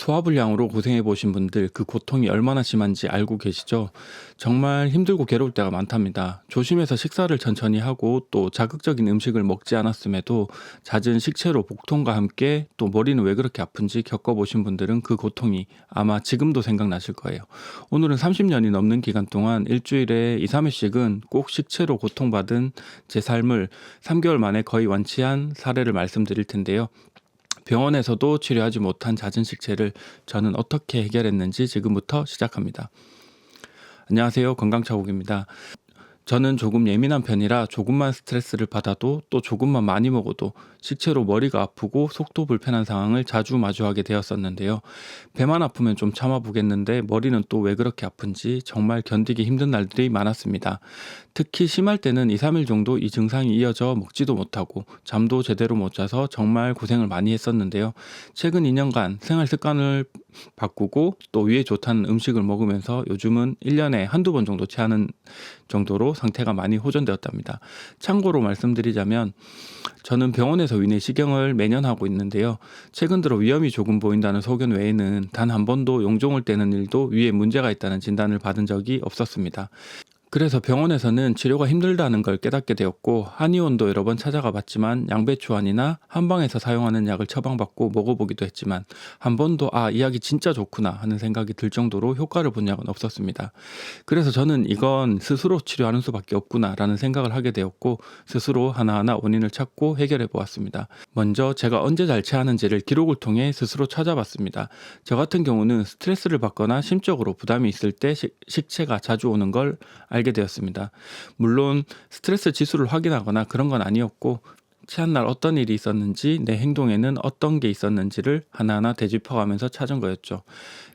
소화불량으로 고생해 보신 분들 그 고통이 얼마나 심한지 알고 계시죠? 정말 힘들고 괴로울 때가 많답니다. 조심해서 식사를 천천히 하고 또 자극적인 음식을 먹지 않았음에도 잦은 식체로 복통과 함께 또 머리는 왜 그렇게 아픈지 겪어보신 분들은 그 고통이 아마 지금도 생각나실 거예요. 오늘은 30년이 넘는 기간 동안 일주일에 2, 3회씩은 꼭 식체로 고통받은 제 삶을 3개월 만에 거의 완치한 사례를 말씀드릴 텐데요. 병원에서도 치료하지 못한 잦은 식체를 저는 어떻게 해결했는지 지금부터 시작합니다. 안녕하세요. 건강차국입니다. 저는 조금 예민한 편이라 조금만 스트레스를 받아도 또 조금만 많이 먹어도 식체로 머리가 아프고 속도 불편한 상황을 자주 마주하게 되었었는데요. 배만 아프면 좀 참아보겠는데 머리는 또 왜 그렇게 아픈지 정말 견디기 힘든 날들이 많았습니다. 특히 심할 때는 2, 3일 정도 이 증상이 이어져 먹지도 못하고 잠도 제대로 못 자서 정말 고생을 많이 했었는데요. 최근 2년간 생활 습관을 바꾸고 또 위에 좋다는 음식을 먹으면서 요즘은 1년에 한두 번 정도 체하는 정도로 상태가 많이 호전되었답니다. 참고로 말씀드리자면 저는 병원에서 위내시경을 매년 하고 있는데요. 최근 들어 위험이 조금 보인다는 소견 외에는 단 한 번도 용종을 떼는 일도 위에 문제가 있다는 진단을 받은 적이 없었습니다. 그래서 병원에서는 치료가 힘들다는 걸 깨닫게 되었고 한의원도 여러 번 찾아가 봤지만 양배추안이나 한방에서 사용하는 약을 처방받고 먹어보기도 했지만 한 번도 이 약이 진짜 좋구나 하는 생각이 들 정도로 효과를 본 약은 없었습니다. 그래서 저는 이건 스스로 치료하는 수밖에 없구나 라는 생각을 하게 되었고 스스로 하나하나 원인을 찾고 해결해 보았습니다. 먼저 제가 언제 잘 체하는지를 기록을 통해 스스로 찾아봤습니다. 저 같은 경우는 스트레스를 받거나 심적으로 부담이 있을 때 식체가 자주 오는 걸 알게 되었습니다. 물론 스트레스 지수를 확인하거나 그런 건 아니었고 체한 날 어떤 일이 있었는지 내 행동에는 어떤 게 있었는지를 하나하나 되짚어가면서 찾은 거였죠.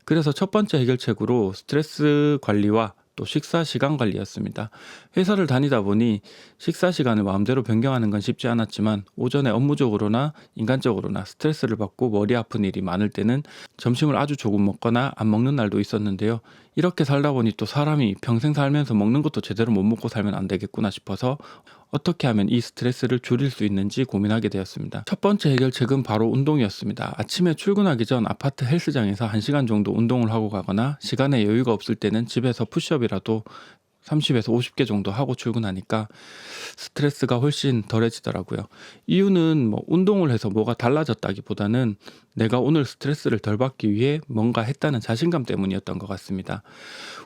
그래서 첫 번째 해결책으로 스트레스 관리와 또 식사 시간 관리였습니다. 회사를 다니다 보니 식사 시간을 마음대로 변경하는 건 쉽지 않았지만 오전에 업무적으로나 인간적으로나 스트레스를 받고 머리 아픈 일이 많을 때는 점심을 아주 조금 먹거나 안 먹는 날도 있었는데요. 이렇게 살다 보니 또 사람이 평생 살면서 먹는 것도 제대로 못 먹고 살면 안 되겠구나 싶어서 어떻게 하면 이 스트레스를 줄일 수 있는지 고민하게 되었습니다. 첫 번째 해결책은 바로 운동이었습니다. 아침에 출근하기 전 아파트 헬스장에서 1시간 정도 운동을 하고 가거나 시간에 여유가 없을 때는 집에서 푸시업이라도 30에서 50개 정도 하고 출근하니까 스트레스가 훨씬 덜해지더라고요. 이유는 운동을 해서 뭐가 달라졌다기보다는 내가 오늘 스트레스를 덜 받기 위해 뭔가 했다는 자신감 때문이었던 것 같습니다.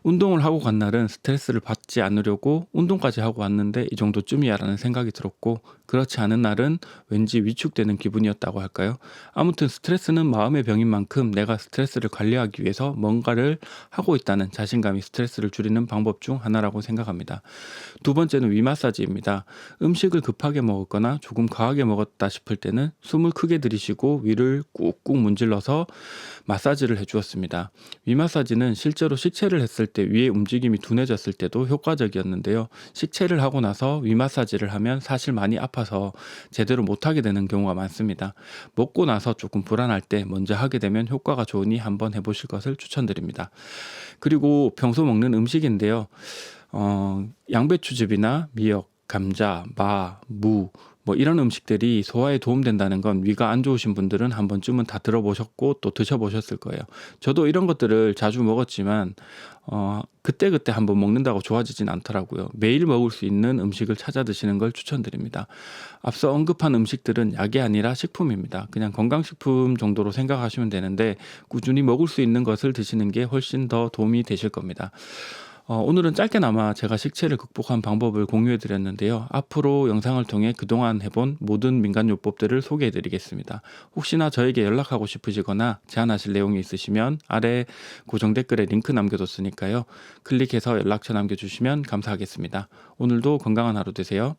운동을 하고 간 날은 스트레스를 받지 않으려고 운동까지 하고 왔는데 이 정도쯤이야 라는 생각이 들었고 그렇지 않은 날은 왠지 위축되는 기분이었다고 할까요? 아무튼 스트레스는 마음의 병인 만큼 내가 스트레스를 관리하기 위해서 뭔가를 하고 있다는 자신감이 스트레스를 줄이는 방법 중 하나라고 생각합니다. 두 번째는 위 마사지입니다. 음식을 급하게 먹었거나 조금 과하게 먹었다 싶을 때는 숨을 크게 들이쉬고 위를 꾹꾹 문질러서 마사지를 해주었습니다. 위 마사지는 실제로 식체를 했을 때 위의 움직임이 둔해졌을 때도 효과적이었는데요. 식체를 하고 나서 위 마사지를 하면 사실 많이 아파서 제대로 못하게 되는 경우가 많습니다. 먹고 나서 조금 불안할 때 먼저 하게 되면 효과가 좋으니 한번 해보실 것을 추천드립니다. 그리고 평소 먹는 음식인데요. 양배추즙이나 미역, 감자, 무, 이런 음식들이 소화에 도움된다는 건 위가 안 좋으신 분들은 한 번쯤은 다 들어보셨고 또 드셔보셨을 거예요. 저도 이런 것들을 자주 먹었지만 그때그때 한번 먹는다고 좋아지진 않더라고요. 매일 먹을 수 있는 음식을 찾아 드시는 걸 추천드립니다. 앞서 언급한 음식들은 약이 아니라 식품입니다. 그냥 건강식품 정도로 생각하시면 되는데 꾸준히 먹을 수 있는 것을 드시는 게 훨씬 더 도움이 되실 겁니다. 오늘은 짧게나마 제가 식체를 극복한 방법을 공유해 드렸는데요. 앞으로 영상을 통해 그동안 해본 모든 민간요법들을 소개해 드리겠습니다. 혹시나 저에게 연락하고 싶으시거나 제안하실 내용이 있으시면 아래 고정 댓글에 링크 남겨뒀으니까요. 클릭해서 연락처 남겨주시면 감사하겠습니다. 오늘도 건강한 하루 되세요.